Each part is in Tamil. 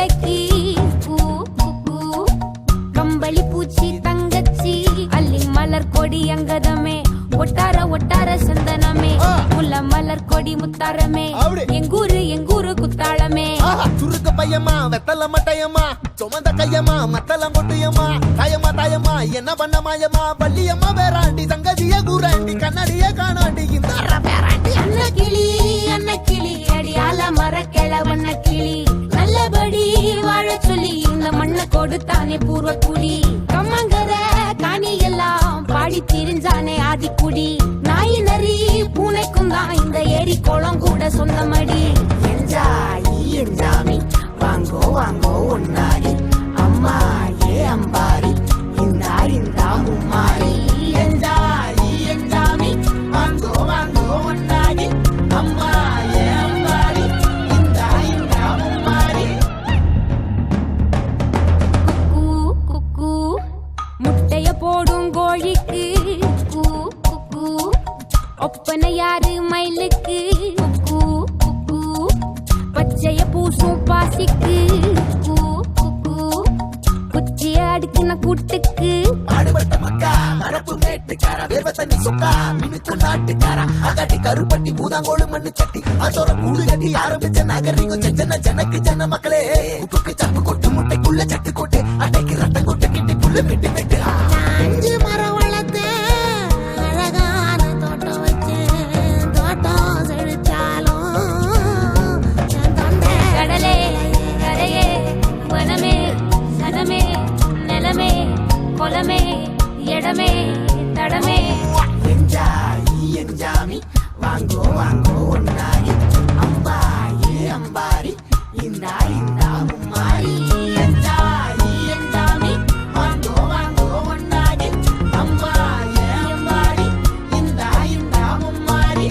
வேலைக்கு கம்பளி பூச்சி தங்கச்சி அள்ளி மலர் கொடி அங்கதமே ஒட்டார ஒட்டார சந்தனமே முல்ல மலர் கொடி முத்தாரமே எங்கூரு குத்தாளமே சுருக்க பையமா வெத்தல மட்டையம்மா சுமந்த கையம்மா மத்தல மொட்டையம்மா தாயம்மா என்ன பண்ண மாயம்மா பள்ளியம்மா வேறாண்டி சங்கதிய கூறாண்டி கண்ணடிய காணாண்டி இந்த அன்ன கிளி அடியால மர கிழவண்ண கிளி நல்லபடி வாழ சொல்லி இந்த மண்ணை கொடுத்தானே பூர்வ குடி கம்மங்கர காணி எல்லாம் பாடி திரிஞ்சானே ஆதிக்குடி நாய் நரி பூனைக்கும் தான் இந்த ஏரி குளம் கூட சொந்தமடி என்ஜாமி வாங்கோ வாங்கோ ஒன்னாரி அம்மா ஏ அம்பாரி இந்தா மும்மாரி என்ஜாமி வாங்கோ வாங்கோ ஒன்னாரி அம்மா ஏ அம்பாரி இந்தா மும்மாரி குக்கு முட்டைய போடும் கோழிக்கு ஒப்பனை யாரு மயிலுக்கு பச்சைய பூசும் பாசிக்கு குச்சிய அடுக்கின கூட்டுக்கு பாடுபட்ட மக்கா மரப்பு மேட்டுக்காரா வேர்வ தண்ணி சொக்கா மினுக்கு நாட்டுக்காரா அகாட்டி கருப்பட்டி பூதாங்கோடு மண்ணு சட்டி அதோட கூடு கட்டி ஆரம்பிச்ச நாகரிகம் ஜனக்கு ஜன மக்களே உப்புக்கு சப்பு கொட்டு முட்டைக்குள்ள சட்டு கொட்டு அட்டைக்கு ரத்தம் கொட்டு கிட்டி புல்லு வெட்டு வெட்டு அஞ்சு மரம் வளர்த்து அழகான தோட்டம் வச்சு தோட்டம் செழிச்சாலும் கடலே கரையே வனமே சனமே நிலமே கொலமே இடமே தடமே என்ஜாமி வாங்கோ வாங்கோ ஒன்னாரி அம்பா ஏ அம்பாரி இந்தா மும்மாரி என்ஜாமி வாங்கோ வாங்கோ ஒன்னாரி அம்பா ஏ அம்பாரி இந்தா மும்மாரி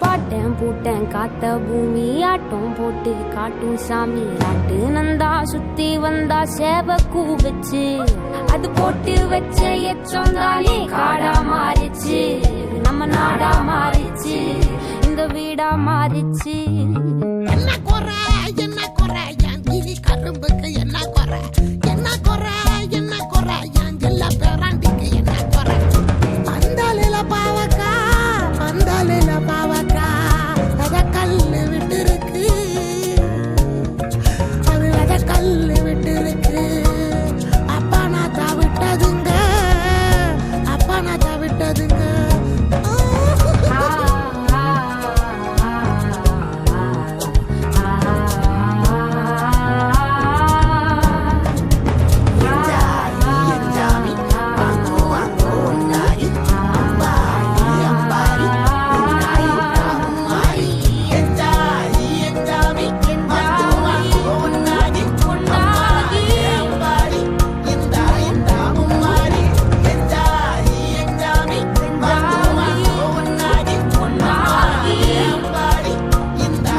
பாட்டன் பூட்டன் காத்த பூமி ஆட்டம் போட்டு காட்டும் சாமி ஆட்டு நந்தா சுத்தி வந்தா சேவ கூவச்சு அது போட்டு வச்ச எச்சொந்தாலே காடா மாறிச்சு நம்ம நாடா மாறிச்சு இந்த வீடா மாறிச்சு என்ன குறை என் கிளி கரும்புக்கு என்ன குறை என் ஜில்ல பேராண்டிக்கு என்ன குறை பந்தலில பாவக்கா அத கல்லு விட்டு இருக்கு அது அத கல்லு விட்டு இருக்கு அப்பா நாத்தா விட்டதுங்க என்ஜாமி வாங்கோ வாங்கோ ஒன்னாரி அம்பா ஏ அம்பாரி இந்தா மும்மாரி என்ஜாமி வாங்கோ வாங்கோ ஒன்னாரி அம்பா ஏ அம்பாரி இந்தா மும்மாரி என்ஜாமி வாங்கோ வாங்கோ ஒன்னாரி அம்பா ஏ அம்பாரி இந்தா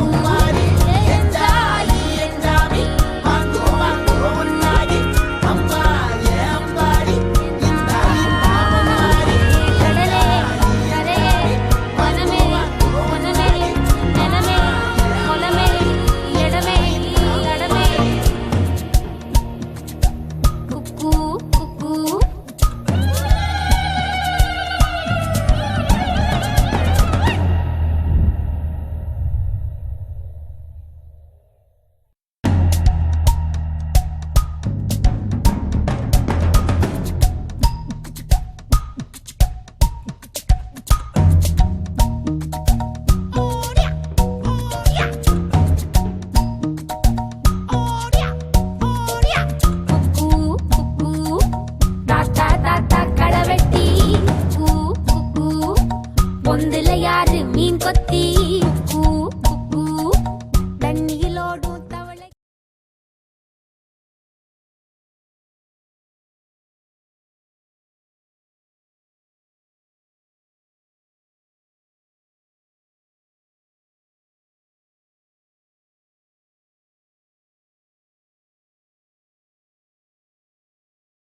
மும்மாரி என்ஜாமி வாங்கோ வாங்கோ ஒன்னாரி அம்பா ஏ அம்பாரி இந்தா மும்மாரி கடலே கரையே வனமே நிலமே கொலமே இடமே தடமே குக்கு தாத்தா களவெட்டி பொந்துல யாரு மீன் கொத்தி